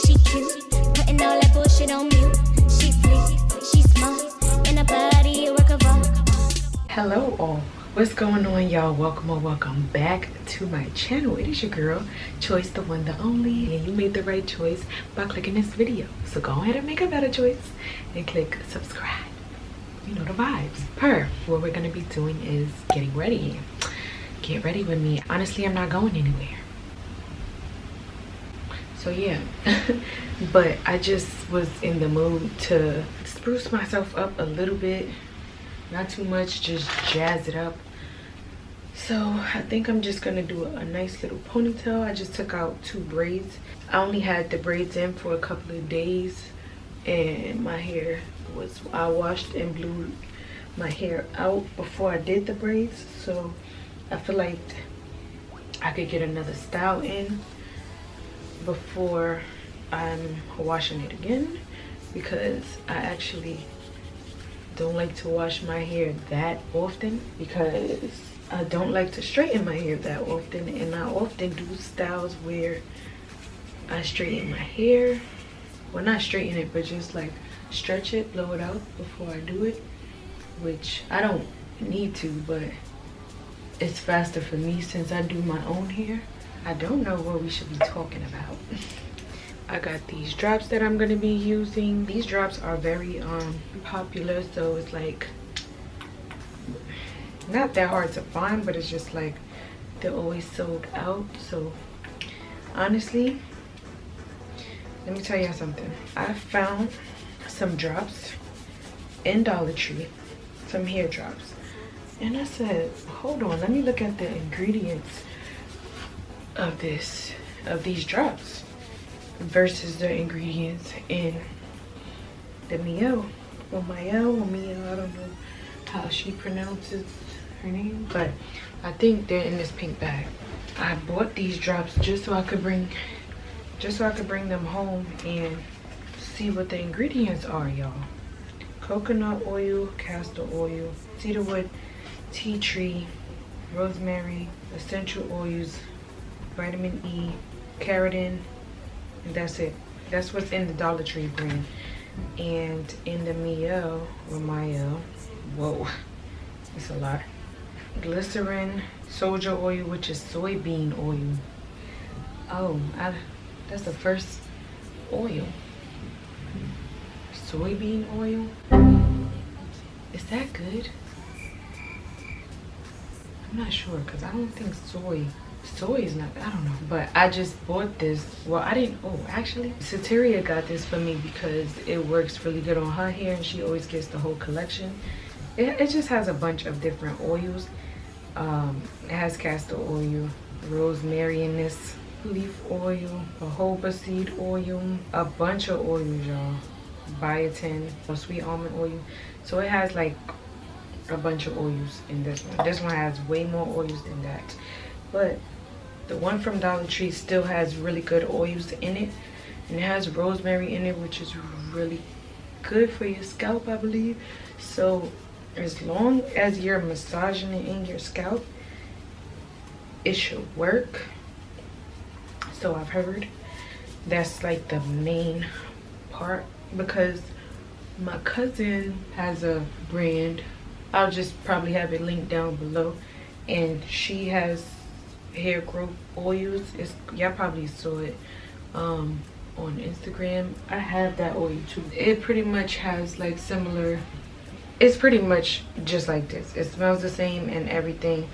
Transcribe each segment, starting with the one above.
She cute, putting all that bullshit on mute. She sweet, she smart, and her body a work of art. Hello all, what's going on y'all? Welcome or welcome back to my channel. It is your girl Choice, the one, the only, and you made the right choice by clicking this video. So go ahead and make a better choice and click subscribe. You know the vibes. What we're gonna be doing is getting ready. Get ready with me. Honestly, I'm not going anywhere. So yeah, but I just was in the mood to spruce myself up a little bit. Not too much, just jazz it up. So I think I'm just gonna do a nice little ponytail. I just took out 2 braids. I only had the braids in for a couple of days, and my hair was, I washed and blew my hair out before I did the braids. So I feel like I could get another style in before I'm washing it again, because I actually don't like to wash my hair that often, because I don't like to straighten my hair that often, and I often do styles where I straighten my hair, well, not straighten it, but just like stretch it, blow it out before I do it, which I don't need to, but it's faster for me since I do my own hair. I don't know what we should be talking about. I got these drops that I'm going to be using. These drops are very popular, so it's like not that hard to find, but it's just like they're always sold out. So honestly, let me tell you something. I found some drops in Dollar Tree, some hair drops, and I said, hold on, let me look at the ingredients of these drops versus the ingredients in the Mio, or Mio, I don't know how she pronounces her name, but I think they're in this pink bag. I bought these drops just so I could bring them home and see what the ingredients are, y'all. Coconut oil, castor oil, cedarwood, tea tree, rosemary, essential oils, vitamin E, keratin, and that's it. That's what's in the Dollar Tree brand. And in the Mio, or Mio, whoa, it's a lot. Glycerin, soja oil, which is soybean oil. Oh, that's the first oil. Soybean oil. Is that good? I'm not sure, because I don't think soy is not, I don't know, but I just bought this. Well, I didn't, oh, actually Soteria got this for me because it works really good on her hair, and she always gets the whole collection. It just has a bunch of different oils. It has castor oil, rosemary in this, leaf oil, jojoba seed oil, a bunch of oils, y'all, biotin, sweet almond oil. So it has like a bunch of oils in this one. This one has way more oils than that, but the one from Dollar Tree still has really good oils in it, and it has rosemary in it, which is really good for your scalp, I believe. So as long as you're massaging it in your scalp, it should work. So I've heard. That's like the main part, because my cousin has a brand, I'll just probably have it linked down below, and she has hair growth oils. Y'all probably saw it on Instagram. I have that oil too. It pretty much has like similar, it's pretty much just like this. It smells the same and everything,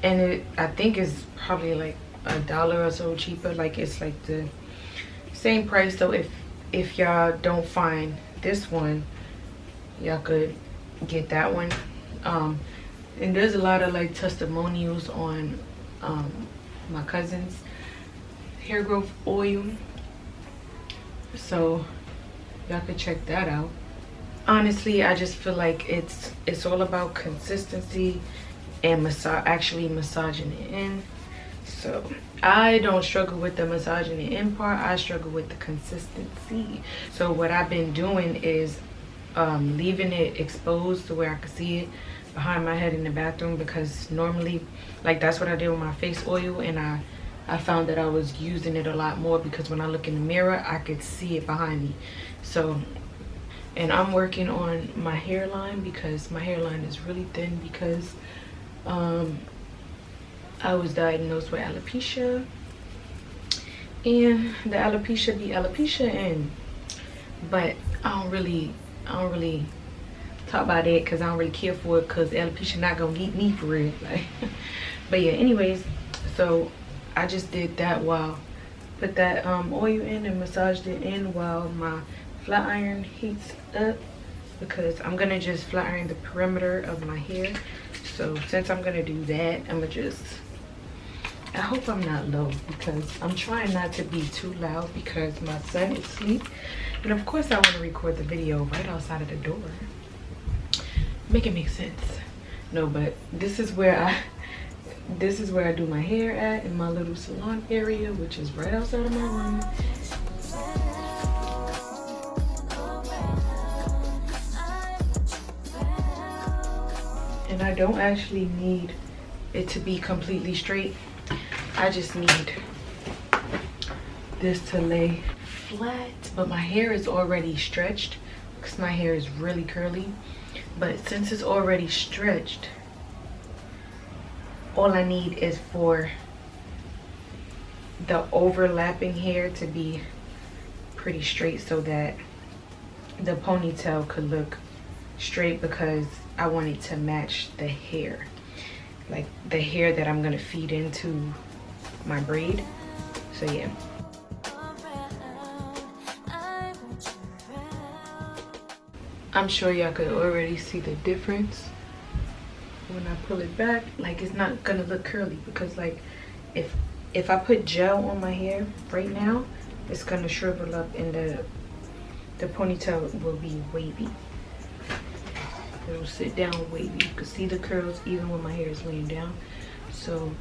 and it, I think, is probably like $1 or so cheaper. Like it's like the same price. So if y'all don't find this one, y'all could get that one. And there's a lot of like testimonials on my cousin's hair growth oil, so y'all could check that out. Honestly, I just feel like it's all about consistency and actually massaging it in. So I don't struggle with the massaging it in part, I struggle with the consistency. So what I've been doing is leaving it exposed to where I can see it behind my head in the bathroom, because normally, like, that's what I did with my face oil, and I I found that I was using it a lot more because when I look in the mirror, I could see it behind me. So, and I'm working on my hairline because my hairline is really thin because I was diagnosed with alopecia. And the alopecia be alopecia, and but I don't really talk about it because I don't really care for it because alopecia not gonna get me for real. Like, but yeah, anyways, so I just did that while put that oil in and massaged it in while my flat iron heats up, because I'm gonna just flat iron the perimeter of my hair. So since I'm gonna do that, I'm gonna just, I hope I'm not low because I'm trying not to be too loud because my son is asleep, and of course I want to record the video right outside of the door. Make it make sense. No, but this is where I do my hair at, in my little salon area, which is right outside of my room. And I don't actually need it to be completely straight. I just need this to lay flat, but my hair is already stretched because my hair is really curly. But since it's already stretched, all I need is for the overlapping hair to be pretty straight so that the ponytail could look straight, because I want it to match the hair, like the hair that I'm gonna feed into my braid. So yeah. I'm sure y'all could already see the difference when I pull it back. Like, it's not gonna look curly because, like, if I put gel on my hair right now, it's gonna shrivel up and the ponytail will be wavy. It'll sit down wavy. You can see the curls even when my hair is laying down. So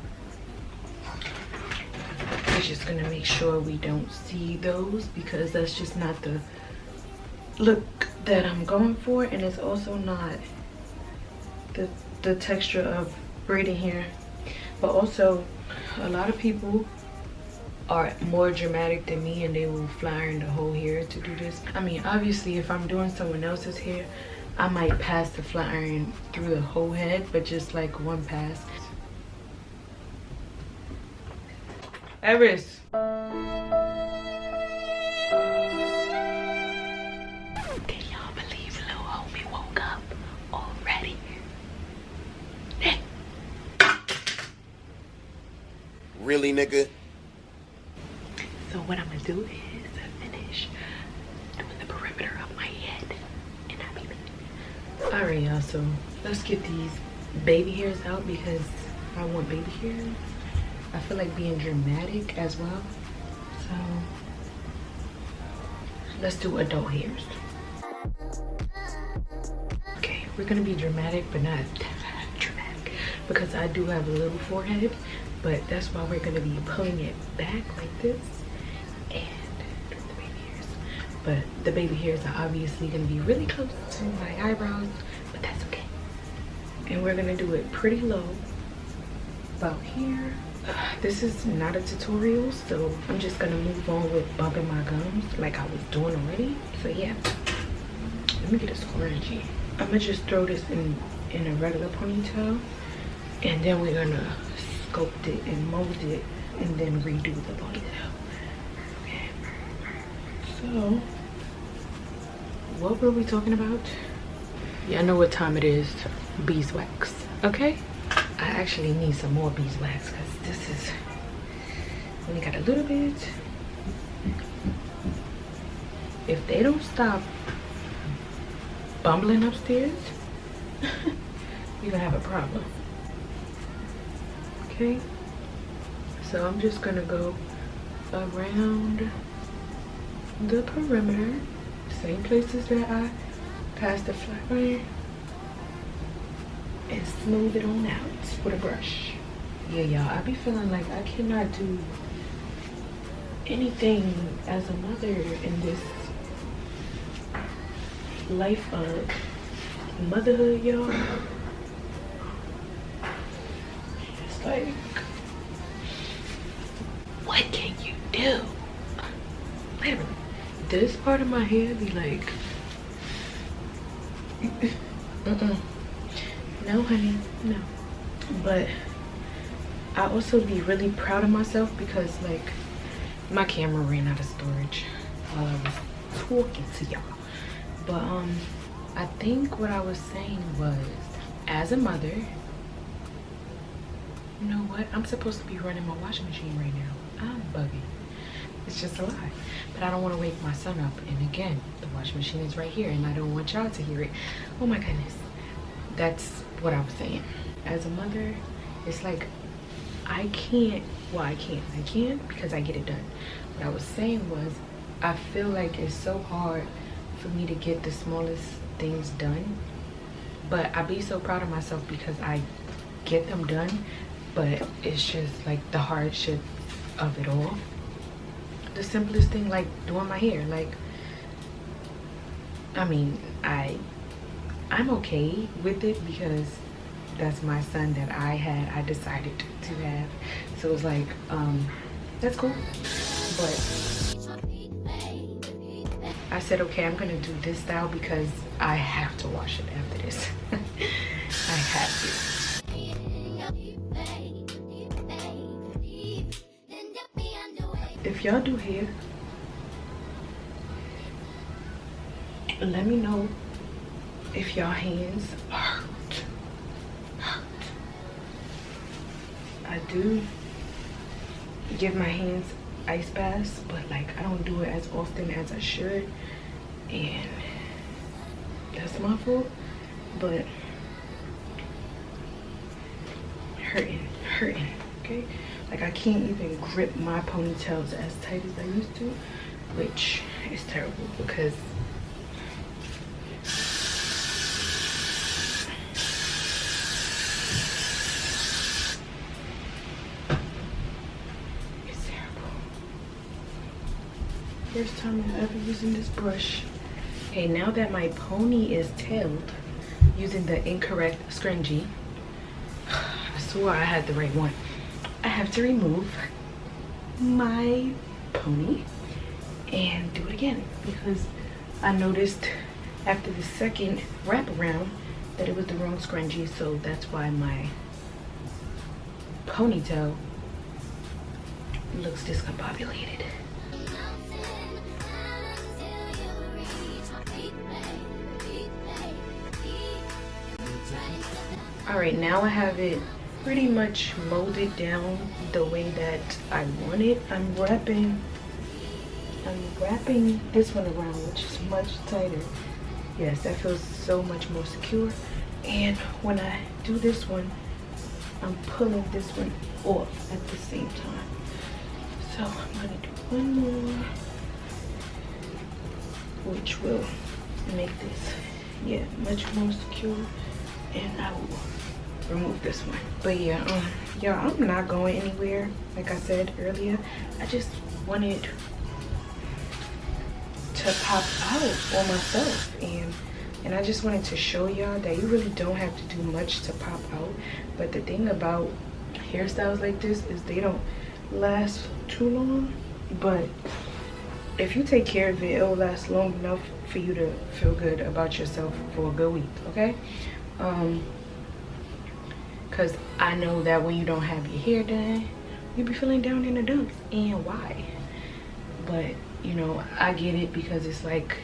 we're just gonna make sure we don't see those, because that's just not the look that I'm going for, and it's also not the texture of braiding hair. But also, a lot of people are more dramatic than me and they will flat iron the whole hair to do this. I mean, obviously if I'm doing someone else's hair, I might pass the flat iron through the whole head, but just like one pass. Eris. Can y'all believe little homie woke up already? Really, nigga? So what I'm gonna do is finish doing the perimeter of my head and I'll be back. Alright y'all, so let's get these baby hairs out because I want baby hair. I feel like being dramatic as well. So let's do adult hairs. Okay, we're gonna be dramatic but not dramatic because I do have a little forehead, but that's why we're gonna be pulling it back like this and doing the baby hairs. But the baby hairs are obviously gonna be really close to my eyebrows, but that's okay. And we're gonna do it pretty low, about here. This is not a tutorial, so I'm just gonna move on with bumping my gums like I was doing already. So yeah, let me get a scrunchie. I'm gonna just throw this in a regular ponytail, and then we're gonna sculpt it and mold it and then redo the ponytail. Okay, so what were we talking about? Yeah, I know what time it is. Beeswax. Okay, I actually need some more beeswax because this is only got a little bit. If they don't stop bumbling upstairs, you're gonna have a problem. Okay, so I'm just gonna go around the perimeter, same places that I passed the flat iron, and smooth it on out with a brush. Yeah, y'all, I be feeling like I cannot do anything as a mother in this life of motherhood, y'all. It's like Ew. Wait a minute. This part of my hair be like, no honey, no. But I also be really proud of myself because like my camera ran out of storage while I was talking to y'all. But I think what I was saying was, as a mother, you know what, I'm supposed to be running my washing machine right now. I'm bugging. It's just a lie. But I don't want to wake my son up. And again, the washing machine is right here and I don't want y'all to hear it. Oh my goodness. That's what I was saying. As a mother, it's like I can't because I get it done. What I was saying was, I feel like it's so hard for me to get the smallest things done. But I be so proud of myself because I get them done. But it's just like the hardship of it all. The simplest thing, like doing my hair, like, I mean, I'm okay with it because that's my son that I decided to have. So it's like, that's cool. But I said, okay, I'm gonna do this style because I have to wash it after this. I have to. If y'all do hair, let me know if y'all hands hurt. I do give my hands ice baths, but like I don't do it as often as I should, and that's my fault. But hurting, okay? Like I can't even grip my ponytails as tight as I used to, which is terrible because it's terrible. First time I'm ever using this brush. Okay, now that my pony is tailed using the incorrect scrunchie, I swore I had the right one. I have to remove my pony and do it again because I noticed after the second wraparound that it was the wrong scrunchie, so that's why my ponytail looks discombobulated. All right, now I have it pretty much molded down the way that I want it. I'm wrapping this one around, which is much tighter. Yes, that feels so much more secure. And when I do this one, I'm pulling this one off at the same time. So I'm gonna do one more, which will make this, yeah, much more secure. And I will remove this one. But yeah, y'all, I'm not going anywhere. Like I said earlier, I just wanted to pop out on myself, and I just wanted to show y'all that you really don't have to do much to pop out. But the thing about hairstyles like this is they don't last too long, but if you take care of it, it'll last long enough for you to feel good about yourself for a good week. Okay, because I know that when you don't have your hair done, you be feeling down in the dumps. And why? But you know, I get it because it's like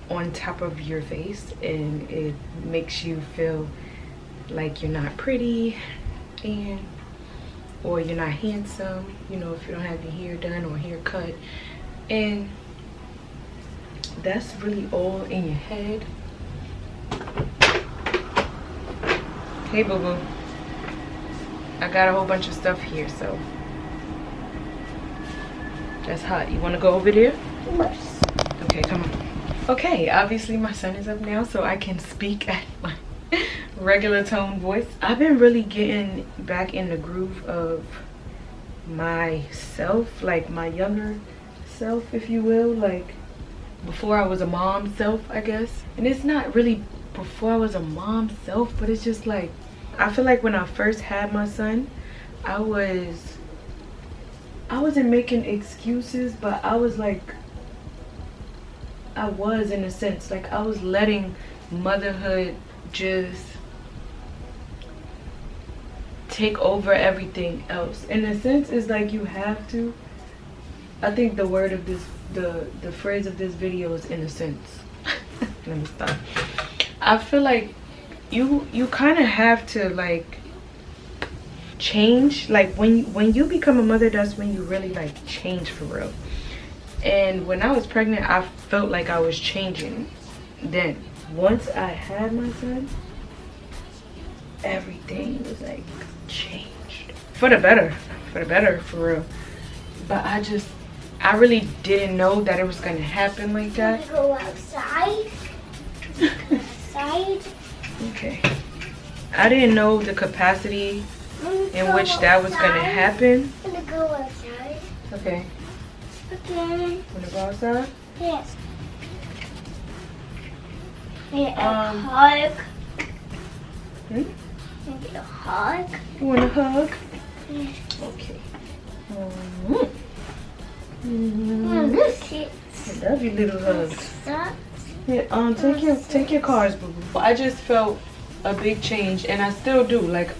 on top of your face and it makes you feel like you're not pretty and or you're not handsome, you know, if you don't have your hair done or hair cut. And that's really all in your head. Hey boo boo, I got a whole bunch of stuff here, so that's hot. You want to go over there? Yes. Okay, come on. Okay, obviously my son is up now, so I can speak at my regular tone voice. I've been really getting back in the groove of myself, like my younger self, if you will, like before I was a mom self, I guess. And it's not really before I was a mom self, but it's just like, I feel like when I first had my son, I was I wasn't making excuses, but I was like, I was in a sense, like I was letting motherhood just take over everything else. In a sense, it's like you have to. I think the word of this, the phrase of this video is innocence. Let me stop. I feel like you kind of have to like change. Like when you become a mother, that's when you really like change for real. And when I was pregnant, I felt like I was changing. Then once I had my son, everything was like changed for the better, for real. But I really didn't know that it was gonna happen like that. Go outside. Outside. Okay. I didn't know the capacity in which that was gonna happen. I'm gonna go outside. Okay. Okay. Wanna go outside? Yes. Get a hug. Hmm? Get a hug. You want a hug? Yes. Okay. Sit. I love you, little hugs. Stop. Yeah, take your cars, boo boo. I just felt a big change, and I still do. Like,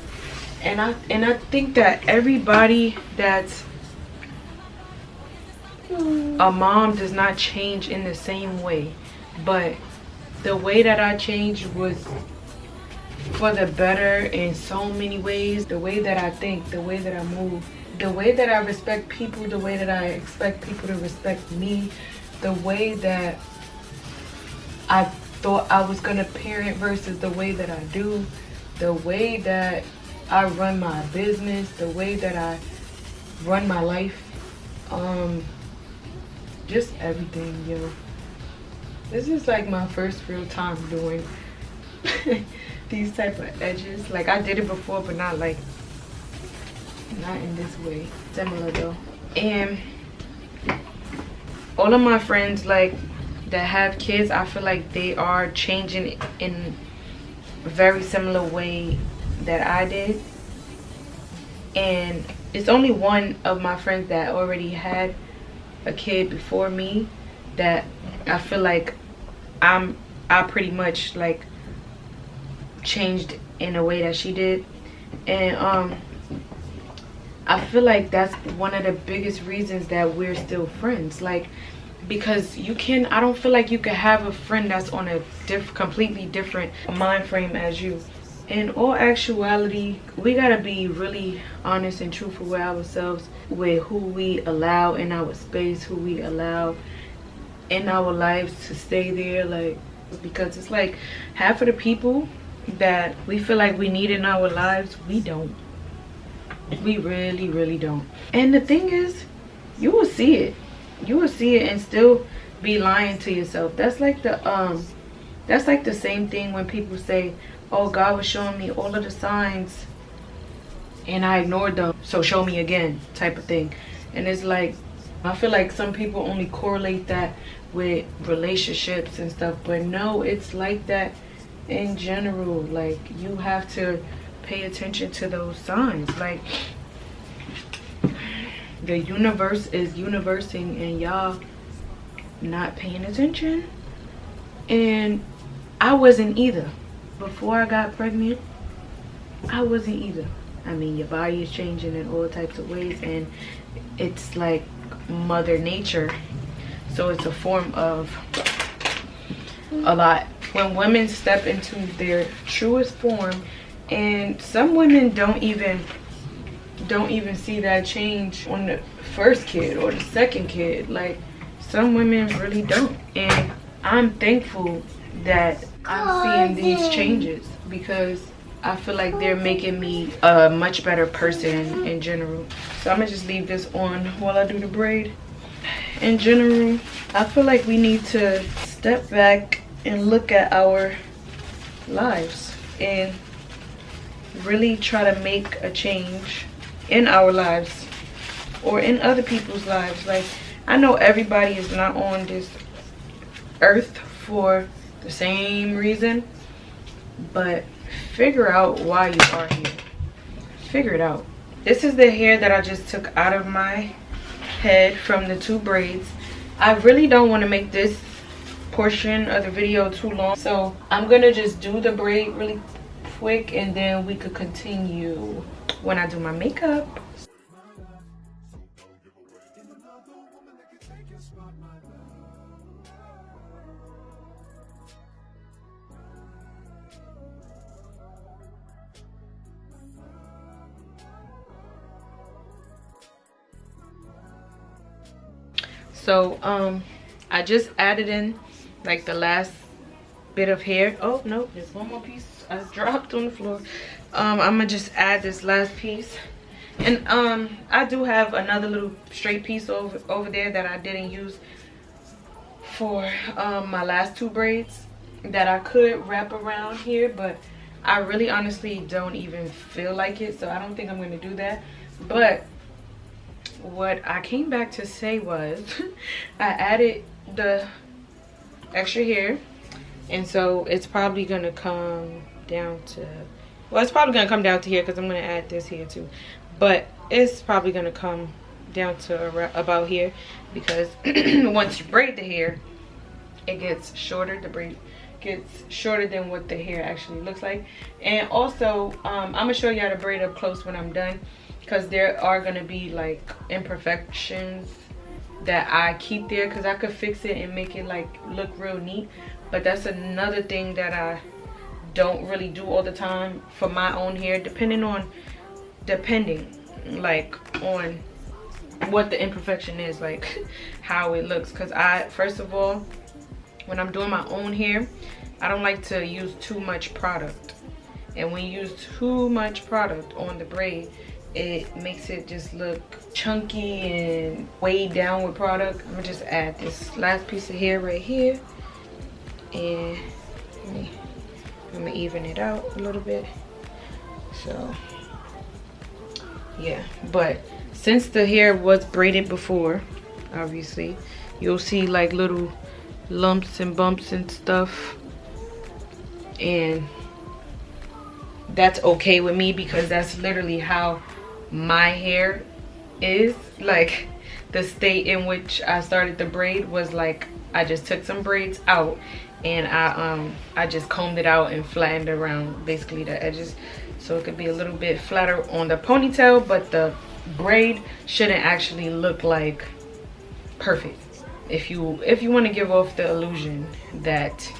and I think that everybody that's a mom does not change in the same way, but the way that I changed was for the better in so many ways. The way that I think, the way that I move, the way that I respect people, the way that I expect people to respect me, the way that I thought I was gonna parent versus the way that I do, the way that I run my business, the way that I run my life, just everything, yo. This is like my first real time doing these type of edges. Like I did it before, but not in this way. Similar though. And all of my friends like that have kids, I feel like they are changing in a very similar way that I did. And it's only one of my friends that already had a kid before me that I feel like I pretty much like changed in a way that she did. And I feel like that's one of the biggest reasons that we're still friends. Like, because I don't feel like you can have a friend that's on a completely different mind frame as you. In all actuality, we gotta be really honest and truthful with ourselves, with who we allow in our space, who we allow in our lives to stay there. Like, because it's like half of the people that we feel like we need in our lives, we don't. We really don't. And the thing is, you will see it. You will see it and still be lying to yourself. That's like the same thing when people say, oh, God was showing me all of the signs and I ignored them, so show me again, type of thing. And it's like, I feel like some people only correlate that with relationships and stuff, but no, it's like that in general. Like, you have to pay attention to those signs. Like, the universe is universing and y'all not paying attention. And I wasn't either. Before I got pregnant, I wasn't either. I mean, your body is changing in all types of ways, and it's like Mother Nature. So it's a form of a lot. When women step into their truest form, and some women don't even see that change on the first kid or the second kid. Like, some women really don't. And I'm thankful that I'm seeing these changes, because I feel like they're making me a much better person in general. So I'm gonna just leave this on while I do the braid. In general, I feel like we need to step back and look at our lives and really try to make a change in our lives or in other people's lives. Like, I know everybody is not on this earth for the same reason, but figure out why you are here. Figure it out. This is the hair that I just took out of my head from the 2 braids. I really don't want to make this portion of the video too long, so I'm gonna just do the braid really quick, and then we could continue when I do my makeup. So I just added in like the last bit of hair. Oh no, there's one more piece I dropped on the floor. I'm gonna just add this last piece, and I do have another little straight piece over there that I didn't use for my last 2 braids that I could wrap around here, but I really honestly don't even feel like it, so I don't think I'm gonna do that. But what I came back to say was I added the extra hair, and so it's probably gonna come down to, well, it's probably gonna come down to here because I'm gonna add this here too, but it's probably gonna come down to about here, because once you braid the hair, it gets shorter. The braid gets shorter than what the hair actually looks like. And also I'm gonna show y'all the braid up close when I'm done, because there are gonna be like imperfections that I keep there, because I could fix it and make it like look real neat. But that's another thing that I don't really do all the time for my own hair, depending like on what the imperfection is, like how it looks. Because first of all, when I'm doing my own hair, I don't like to use too much product, and when you use too much product on the braid, it makes it just look chunky and weighed down with product. I'm gonna just add this last piece of hair right here, and I'm gonna even it out a little bit. So yeah, but since the hair was braided before, obviously you'll see like little lumps and bumps and stuff, and that's okay with me, because that's literally how my hair is. Like the state in which I started the braid was like I just took some braids out and I just combed it out and flattened around basically the edges, so it could be a little bit flatter on the ponytail, but the braid shouldn't actually look like perfect. If you want to give off the illusion that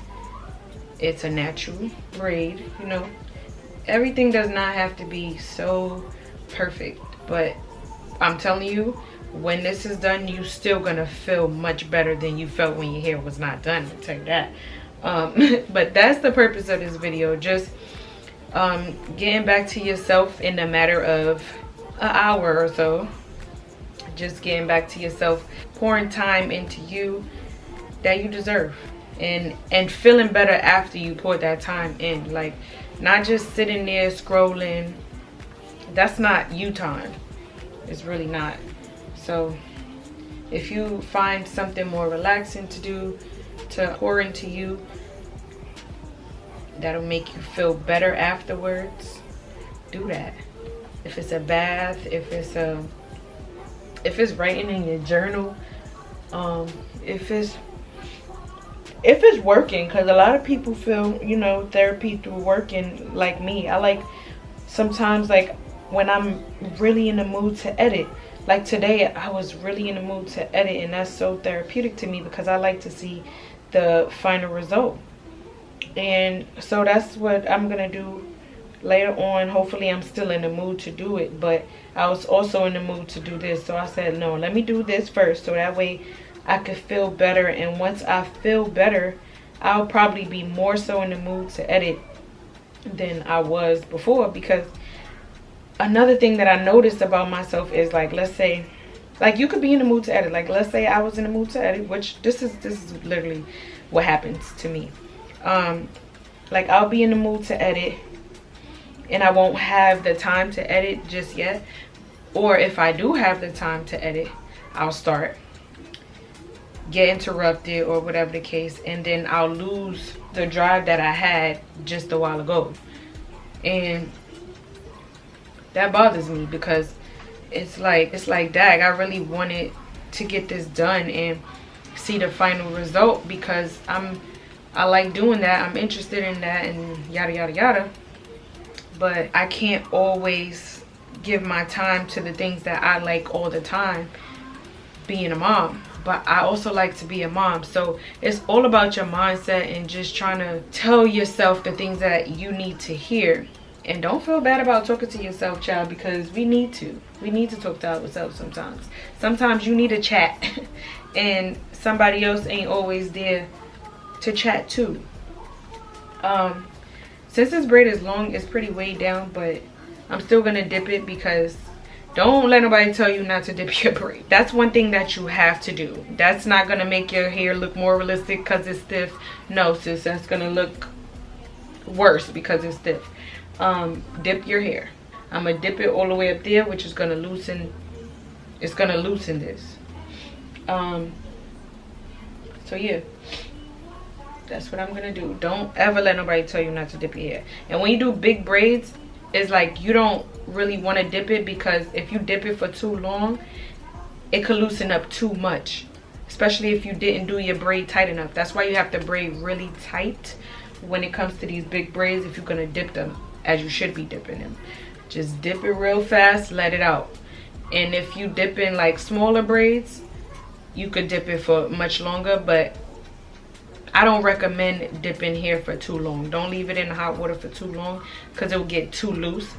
it's a natural braid, you know, everything does not have to be so perfect. But I'm telling you, when this is done, you still gonna feel much better than you felt when your hair was not done, I'll tell you that. But that's the purpose of this video, just getting back to yourself in a matter of an hour or so. Just getting back to yourself, pouring time into you that you deserve, and feeling better after you pour that time in. Like, not just sitting there scrolling. That's not you time. It's really not. So if you find something more relaxing to do, to pour into you, that'll make you feel better afterwards, do that. If it's a bath, if it's writing in your journal, if it's working, because a lot of people feel, you know, therapy through working. Like me, I like sometimes, like when I'm really in the mood to edit, like today I was really in the mood to edit, and that's so therapeutic to me because I like to see the final result. And so that's what I'm gonna do later on. Hopefully I'm still in the mood to do it, but I was also in the mood to do this, so I said no, let me do this first, so that way I could feel better. And once I feel better, I'll probably be more so in the mood to edit than I was before. Because another thing that I noticed about myself is, like, let's say, like, you could be in the mood to edit. Like, let's say I was in the mood to edit, which this is literally what happens to me. Like, I'll be in the mood to edit and I won't have the time to edit just yet. Or if I do have the time to edit, I'll start, get interrupted or whatever the case, and then I'll lose the drive that I had just a while ago. And that bothers me, because it's like dag, I really wanted to get this done and see the final result, because I like doing that. I'm interested in that and yada yada yada. But I can't always give my time to the things that I like all the time, being a mom. But I also like to be a mom. So it's all about your mindset and just trying to tell yourself the things that you need to hear. And don't feel bad about talking to yourself, child, because we need to. We need to talk to ourselves sometimes. Sometimes you need a chat and somebody else ain't always there to chat to. Since this braid is long, it's pretty weighed down, but I'm still gonna dip it, because don't let nobody tell you not to dip your braid. That's one thing that you have to do. That's not gonna make your hair look more realistic because it's stiff. No, sis, that's gonna look worse because it's stiff. Dip your hair. I'm gonna dip it all the way up there, which is gonna loosen. It's gonna loosen this. So yeah, that's what I'm gonna do. Don't ever let nobody tell you not to dip your hair. And when you do big braids, it's like you don't really want to dip it, because if you dip it for too long, it could loosen up too much, especially if you didn't do your braid tight enough. That's why you have to braid really tight when it comes to these big braids, if you're gonna dip them as you should be dipping them. Just dip it real fast, let it out. And if you dip in like smaller braids, you could dip it for much longer, but I don't recommend dipping hair for too long. Don't leave it in hot water for too long, because it will get too loose.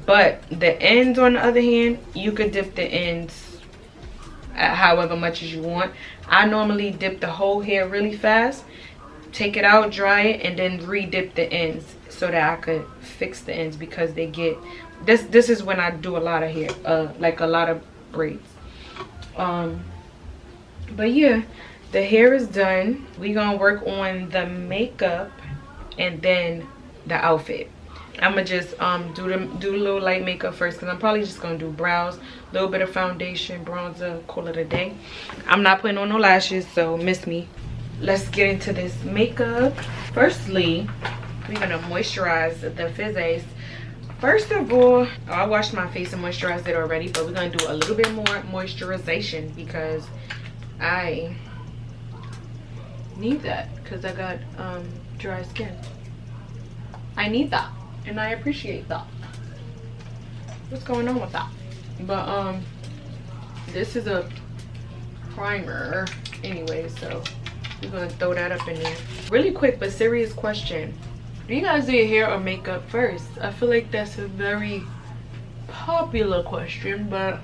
But the ends, on the other hand, you could dip the ends at however much as you want. I normally dip the whole hair really fast, take it out, dry it, and then re-dip the ends so that I could fix the ends, because they get this is when I do a lot of hair, like a lot of braids. But yeah, the hair is done. We gonna work on the makeup and then the outfit. I'm gonna just do a little light makeup first, because I'm probably just gonna do brows, a little bit of foundation, bronzer, call it a day. I'm not putting on no lashes, so miss me. Let's get into this makeup. Firstly, we're gonna moisturize the face. First of all, I washed my face and moisturized it already, but we're gonna do a little bit more moisturization, because I need that, because I got dry skin. I need that, and I appreciate that. What's going on with that? But this is a primer anyway, so we're gonna throw that up in there. Really quick but serious question: do you guys do your hair or makeup first? I feel like that's a very popular question, but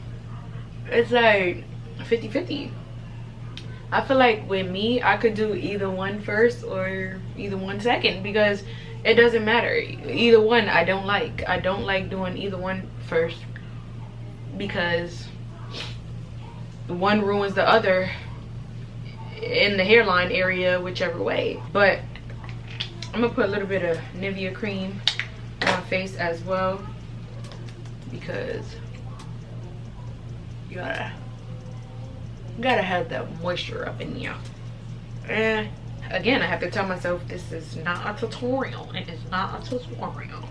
it's like 50-50. I feel like with me, I could do either one first or either one second, because it doesn't matter. Either one I don't like. I don't like doing either one first, because one ruins the other in the hairline area, whichever way. But I'm gonna put a little bit of Nivea cream on my face as well, because you gotta have that moisture up in here. And again, I have to tell myself this is not a tutorial. It is not a tutorial.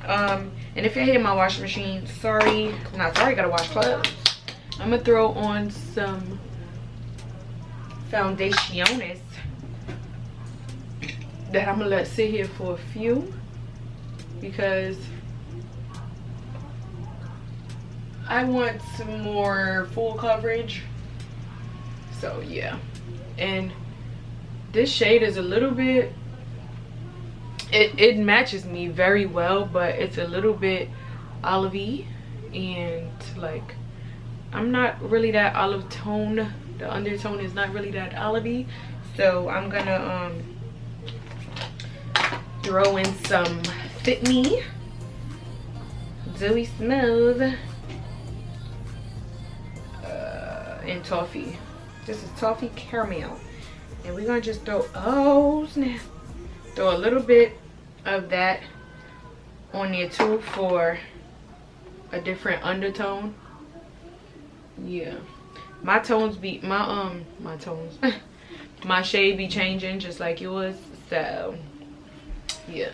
And if you're hitting my washing machine, sorry, not sorry, gotta wash clothes. I'm gonna throw on some foundationes that I'm gonna let sit here for a few, because I want some more full coverage. So yeah, and this shade is a little bit, it matches me very well, but it's a little bit olivey, and like I'm not really that olive tone. The undertone is not really that olivey, so I'm gonna throw in some Fit Me Dewy Smooth and toffee. This is toffee caramel, and we're gonna just throw, oh snap, throw a little bit of that on there too for a different undertone. Yeah, my tones be my tones my shade be changing just like yours, so yeah,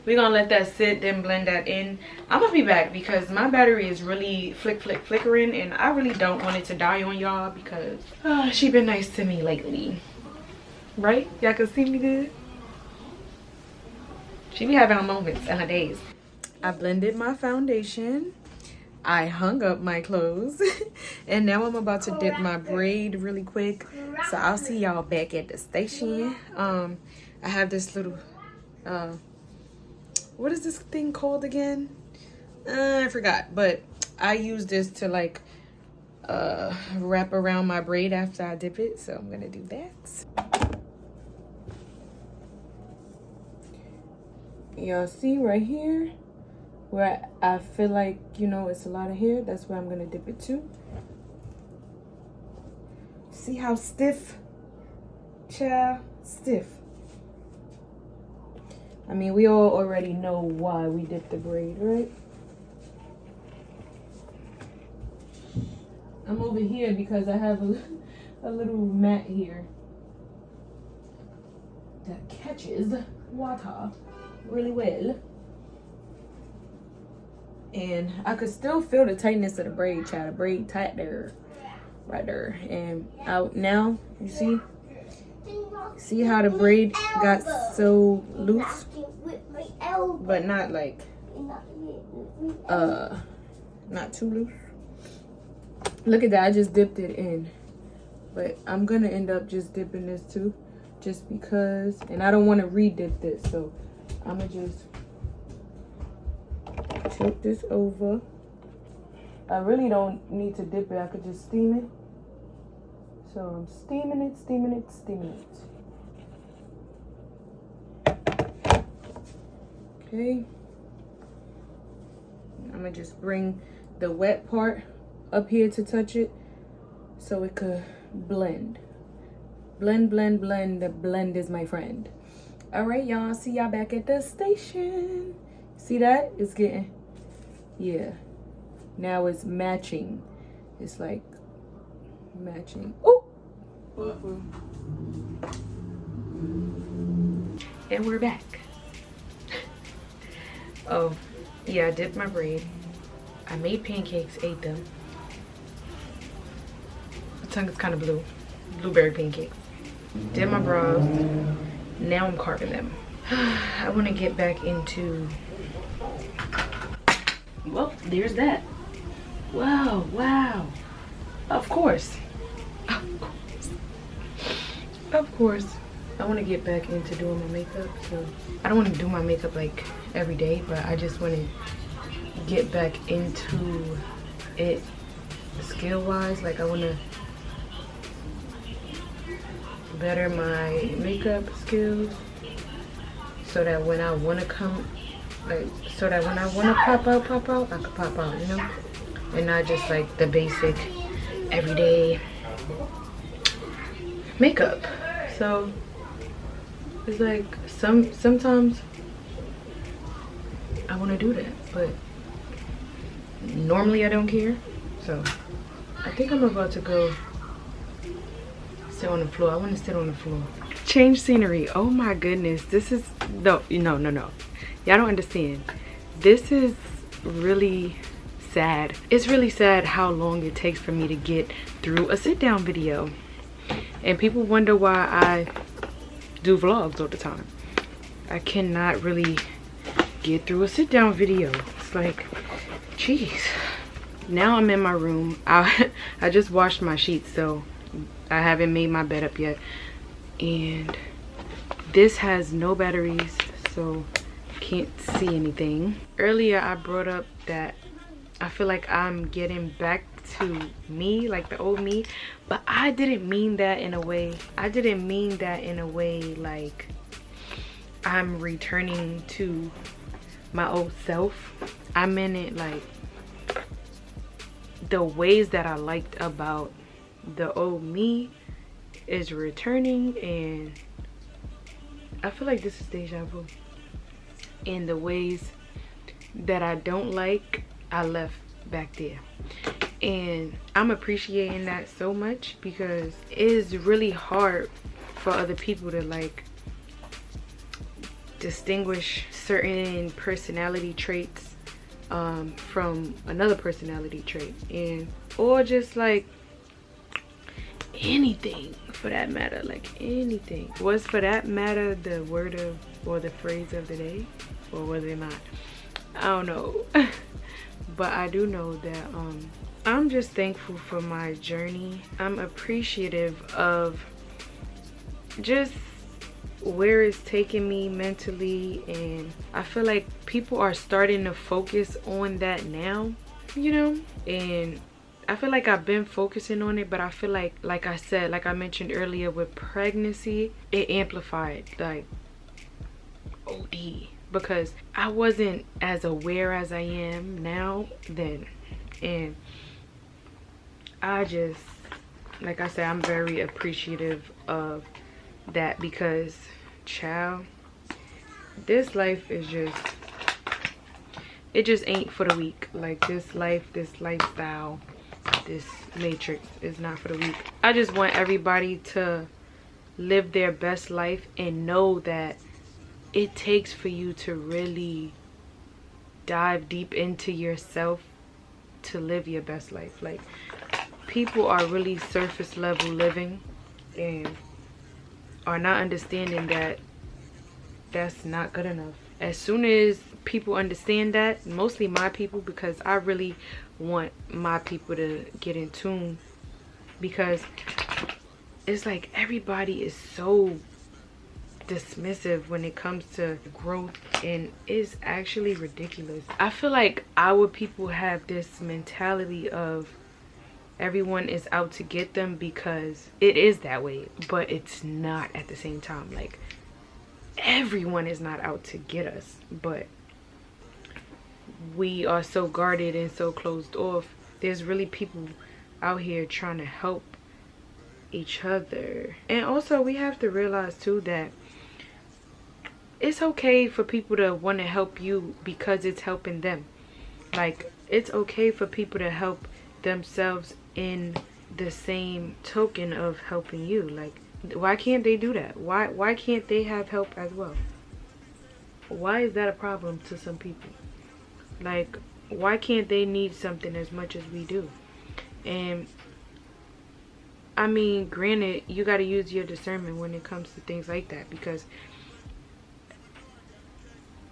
we're gonna let that sit, then blend that in. I'm gonna be back because my battery is really flickering, and I really don't want it to die on y'all because she been nice to me lately, right? Y'all can see me good. She be having her moments and her days. I blended my foundation, I hung up my clothes, and now I'm about to dip my braid really quick. So I'll see y'all back at the station. I have this little what is this thing called again? I forgot, but I use this to like wrap around my braid after I dip it, so I'm gonna do that. Y'all see right here where I feel like, you know, it's a lot of hair? That's where I'm gonna dip it to. See how stiff? Child, stiff. I mean, we all already know why we dip the braid, right? I'm over here because I have a little mat here that catches water really well. And I could still feel the tightness of the braid, child. The braid tight there, right there. And out now, you see how the braid got so loose, but not like not too loose. Look at that, I just dipped it in, but I'm gonna end up just dipping this too, just because, and I don't want to re-dip this, so I'm gonna just tilt this over. I really don't need to dip it, I could just steam it. So I'm steaming it, steaming it, steaming it. Okay. I'm gonna just bring the wet part up here to touch it so it could blend. Blend, blend, blend. The blend is my friend. All right, y'all. See y'all back at the station. See that? It's getting, yeah. Now it's matching. It's like matching. Oh! And we're back. Oh, yeah, I dipped my braid. I made pancakes, ate them. My tongue is kind of blue. Blueberry pancakes. Did my brows. Now I'm carving them. I want to get back into... Well, there's that. Wow, wow. Of course. Of course. Of course. I want to get back into doing my makeup. So I don't want to do my makeup like every day, but I just want to get back into it skill-wise. Like I want to better my makeup skills so that when I want to come, like, so that when I want to pop out, I could pop out, you know? And not just like the basic everyday makeup. So it's like sometimes I want to do that, but normally I don't care. So I think I'm about to go sit on the floor. I want to sit on the floor. Change scenery. Oh my goodness. This is no. Y'all don't understand. This is really sad. It's really sad how long it takes for me to get through a sit down video. And people wonder why I do vlogs all the time. I cannot really get through a sit down video. It's like, jeez. Now I'm in my room. I just washed my sheets, so I haven't made my bed up yet. And this has no batteries, so can't see anything. Earlier I brought up that I feel like I'm getting back to me, like the old me, but I didn't mean that in a way. I didn't mean that in a way like I'm returning to my old self. I meant it like the ways that I liked about the old me is returning, and I feel like this is deja vu. And the ways that I don't like, I left back there. And I'm appreciating that so much because it is really hard for other people to like distinguish certain personality traits from another personality trait, and or just like anything for that matter, like anything. Was for that matter the word of or the phrase of the day, or was it not? I don't know. But I do know that I'm just thankful for my journey. I'm appreciative of just where it's taking me mentally, and I feel like people are starting to focus on that now, you know. And I feel like I've been focusing on it, but I feel like I said, like I mentioned earlier with pregnancy, it amplified like OD, because I wasn't as aware as I am now then. And I just, like I said, I'm very appreciative of that, because child, this life is just, it just ain't for the weak. Like this life, this lifestyle, this matrix is not for the weak. I just want everybody to live their best life and know that it takes for you to really dive deep into yourself to live your best life. Like, people are really surface level living and are not understanding that that's not good enough. As soon as people understand that, mostly my people, because I really want my people to get in tune, because it's like everybody is so dismissive when it comes to growth, and it's actually ridiculous. I feel like our people have this mentality of everyone is out to get them, because it is that way, but it's not at the same time. Like, everyone is not out to get us, but we are so guarded and so closed off. There's really people out here trying to help each other. And also, we have to realize too that it's okay for people to want to help you because it's helping them. Like, it's okay for people to help themselves in the same token of helping you. Like, why can't they do that? Why can't they have help as well? Why is that a problem to some people? Like, why can't they need something as much as we do? And I mean, granted, you got to use your discernment when it comes to things like that, because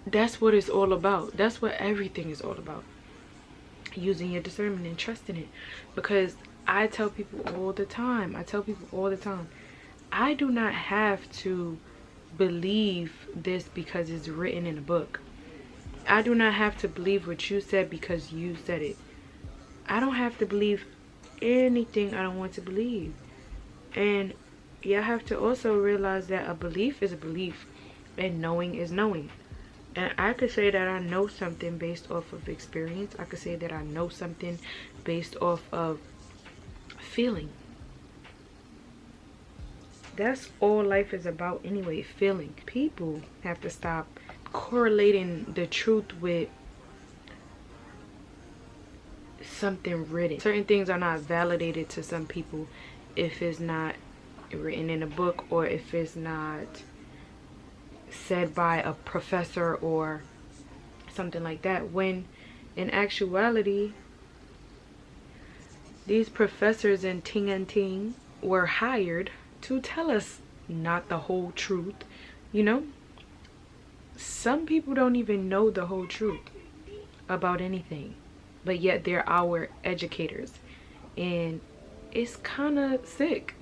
that's what it's all about. That's what everything is all about. Using your discernment and trusting it. Because I tell people all the time, I do not have to believe this because it's written in a book. I do not have to believe what you said because you said it. I don't have to believe anything I don't want to believe. And you have to also realize that a belief is a belief and knowing is knowing. And I could say that I know something based off of experience. I could say that I know something based off of feeling. That's all life is about anyway, feeling. People have to stop correlating the truth with something written. Certain things are not validated to some people if it's not written in a book, or if it's not said by a professor or something like that, when in actuality these professors and ting were hired to tell us not the whole truth. You know, some people don't even know the whole truth about anything, but yet they're our educators, and it's kind of sick,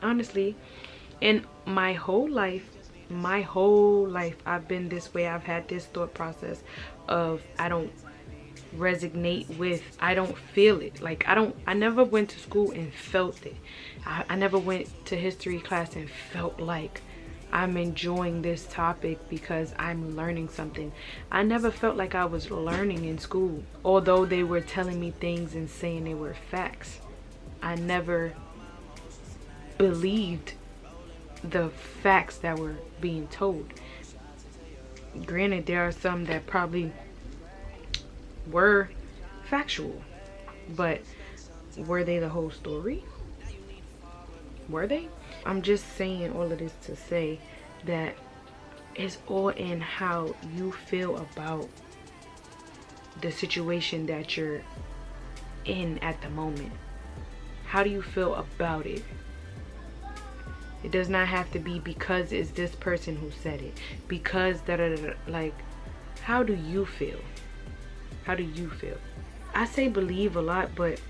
honestly. And my whole life I've been this way. I've had this thought process of I don't resonate with, I don't feel it. Like, I never went to school and felt it. I never went to history class and felt like I'm enjoying this topic because I'm learning something. I never felt like I was learning in school, although they were telling me things and saying they were facts. I never believed the facts that were being told. Granted, there are some that probably were factual, but were they the whole story? Were they? I'm just saying all of this to say that It's all in how you feel about the situation that you're in at the moment. How do you feel about it? It does not have to be because it's this person who said it, because da da da. Like, how do you feel? How do you feel? I say believe a lot, but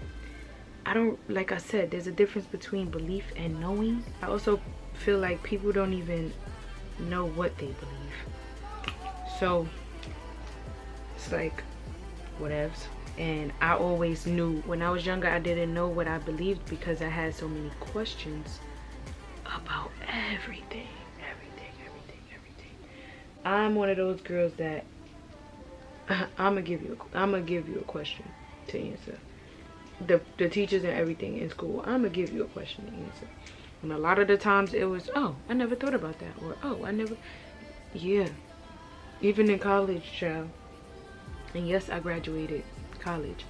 I don't, like I said, there's a difference between belief and knowing. I also feel like people don't even know what they believe. So it's like whatevs. And I always knew when I was younger, I didn't know what I believed because I had so many questions about everything. I'm one of those girls that I'm gonna give you a question to answer. The teachers and everything in school, I'm gonna give you a question to answer. And a lot of the times it was, oh, I never thought about that, or oh, I never. Yeah, even in college, child. And yes, I graduated college,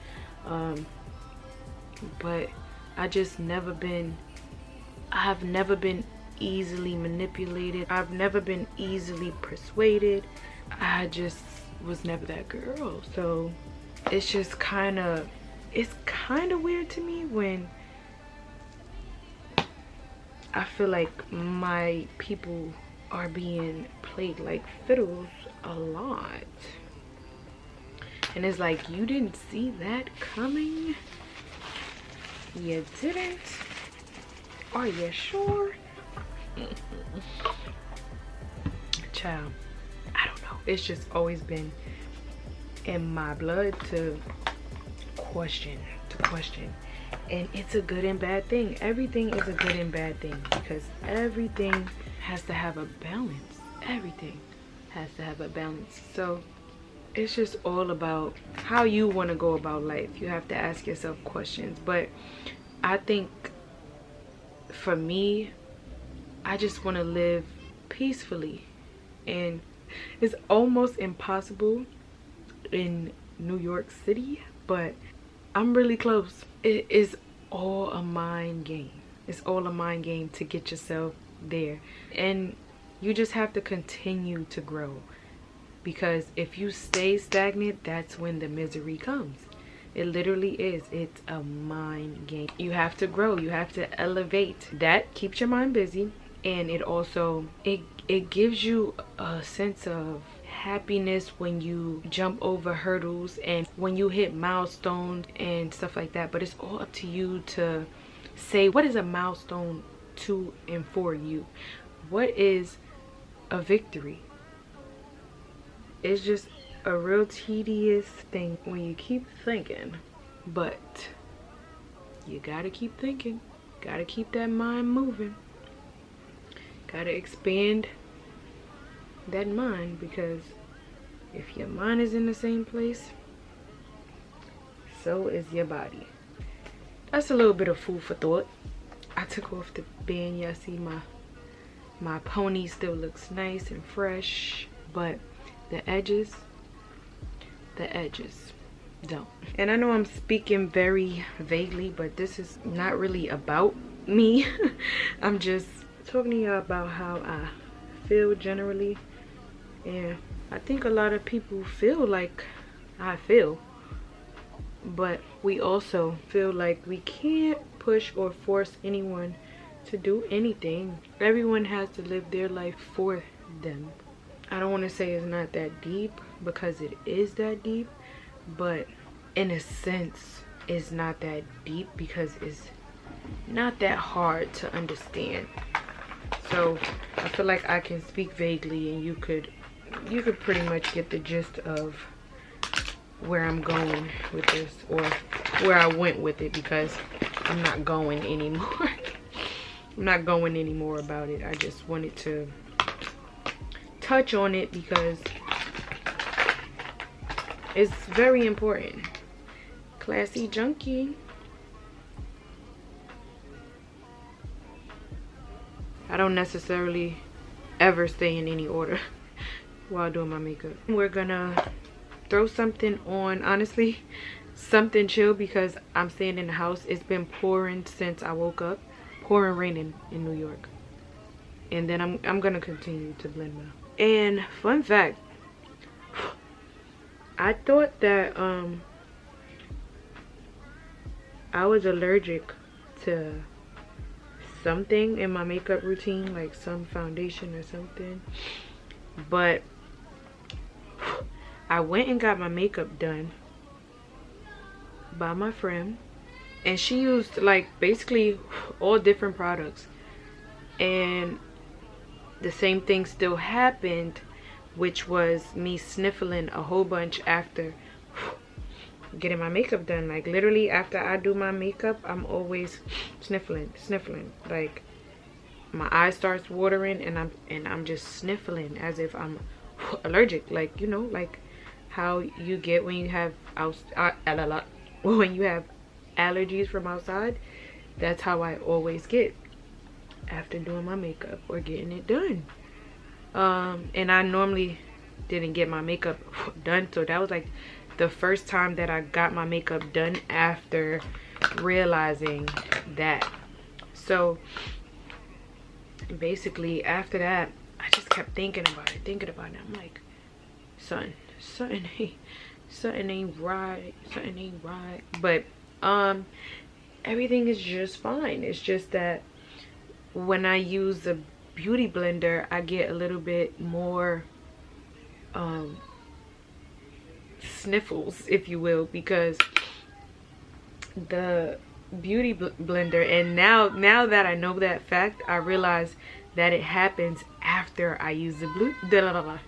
but I just never been. I've never been easily manipulated. I've never been easily persuaded. I just was never that girl. So it's just kind of weird to me when I feel like my people are being played like fiddles a lot. And it's like, you didn't see that coming? You didn't? Are you sure? Child, I don't know. It's just always been in my blood to question. And it's a good and bad thing. Everything is a good and bad thing because everything has to have a balance. Everything has to have a balance. So it's just all about how you want to go about life. You have to ask yourself questions. But I think for me, I just want to live peacefully. And it's almost impossible in New York City, but I'm really close. It is all a mind game. It's all a mind game to get yourself there. And you just have to continue to grow. Because if you stay stagnant, that's when the misery comes. It literally is. It's a mind game. You have to grow. You have to elevate. That keeps your mind busy. And it also, it gives you a sense of happiness when you jump over hurdles and when you hit milestones and stuff like that. But it's all up to you to say, what is a milestone to and for you? What is a victory? It's just a real tedious thing when you keep thinking, but you gotta keep thinking. Gotta keep that mind moving. Gotta expand that mind, because if your mind is in the same place, so is your body. That's a little bit of food for thought. I took off the band. Y'all see my pony still looks nice and fresh, but the edges don't. And I know I'm speaking very vaguely, but this is not really about me. I'm just talking to y'all about how I feel generally. And I think a lot of people feel like I feel, but we also feel like we can't push or force anyone to do anything. Everyone has to live their life for them. I don't want to say it's not that deep, because it is that deep, but in a sense it's not that deep because it's not that hard to understand. So I feel like I can speak vaguely and you could pretty much get the gist of where I'm going with this, or where I went with it, because I'm not going anymore. I'm not going anymore about it. I just wanted to touch on it because it's very important. Classy junkie. I don't necessarily ever stay in any order while doing my makeup. We're gonna throw something on, honestly, something chill, because I'm staying in the house. It's been pouring since I woke up. Pouring rain in New York. And then I'm gonna continue to blend And fun fact, I thought that I was allergic to something in my makeup routine, like some foundation or something. But I went and got my makeup done by my friend, and she used like basically all different products, and the same thing still happened, which was me sniffling a whole bunch after getting my makeup done. Like literally after I do my makeup, I'm always sniffling. Like my eye starts watering and I'm just sniffling as if I'm allergic. Like, you know, like how you get when you have when you have allergies from outside. That's how I always get after doing my makeup or getting it done. And I normally didn't get my makeup done, so that was like the first time that I got my makeup done after realizing that. So basically after that, I just kept thinking about it. I'm like, something ain't right. But everything is just fine. It's just that when I use the beauty blender, I get a little bit more sniffles, if you will, because the beauty blender, and now that I know that fact, I realize that it happens after I use the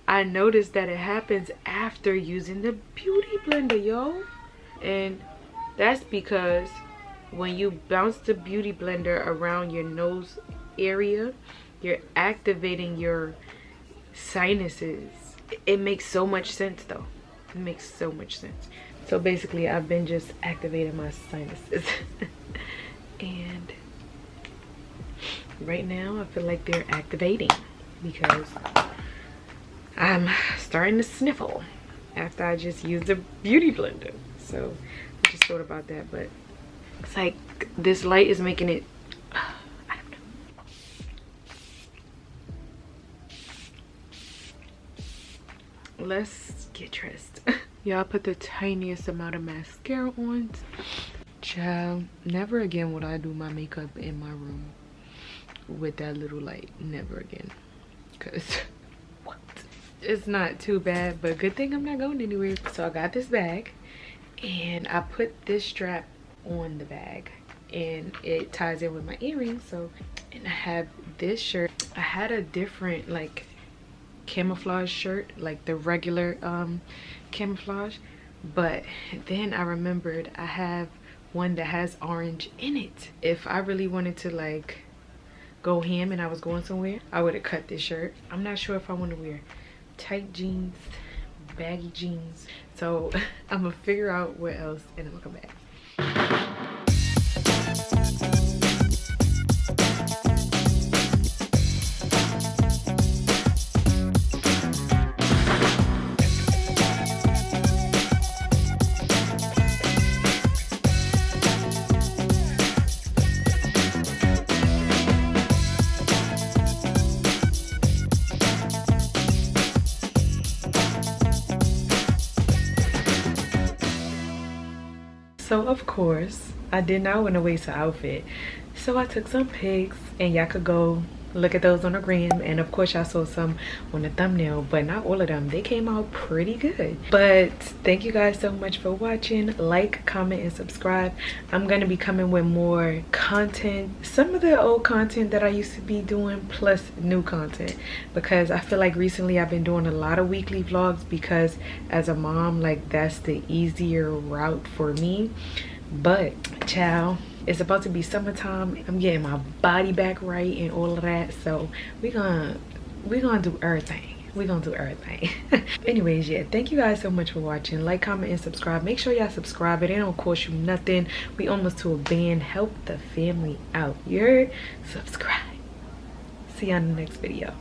I noticed that it happens after using the beauty blender, yo. And that's because when you bounce the beauty blender around your nose area, you're activating your sinuses. It makes so much sense though. It makes so much sense. So basically I've been just activating my sinuses and right now I feel like they're activating because I'm starting to sniffle after I just used the beauty blender. So I just thought about that, but it's like this light is making it, I don't know. Let's get dressed. Y'all, put the tiniest amount of mascara on. Child, never again would I do my makeup in my room with that little light. Never again. Cause what? It's not too bad, but good thing I'm not going anywhere. So I got this bag and I put this strap on the bag and it ties in with my earrings. So, and I have this shirt. I had a different like camouflage shirt, like the regular camouflage, but then I remembered I have one that has orange in it. If I really wanted to like go ham and I was going somewhere, I would have cut this shirt. I'm not sure if I want to wear tight jeans, baggy jeans, so I'm gonna figure out what else and I'm gonna come back. So of course I did not want to waste an outfit, so I took some pics and y'all could go look at those on the gram, and of course y'all saw some on the thumbnail, but not all of them. They came out pretty good. But thank you guys so much for watching. Like, comment, and subscribe. I'm gonna be coming with more content, some of the old content that I used to be doing plus new content, because I feel like recently I've been doing a lot of weekly vlogs because as a mom, like that's the easier route for me. But child, it's about to be summertime. I'm getting my body back right and all of that, so we're gonna do everything. Anyways, yeah, thank you guys so much for watching. Like, comment, and subscribe. Make sure y'all subscribe. It don't cost you nothing. We almost to a band. Help the family out. You heard? Subscribe. See you on the next video.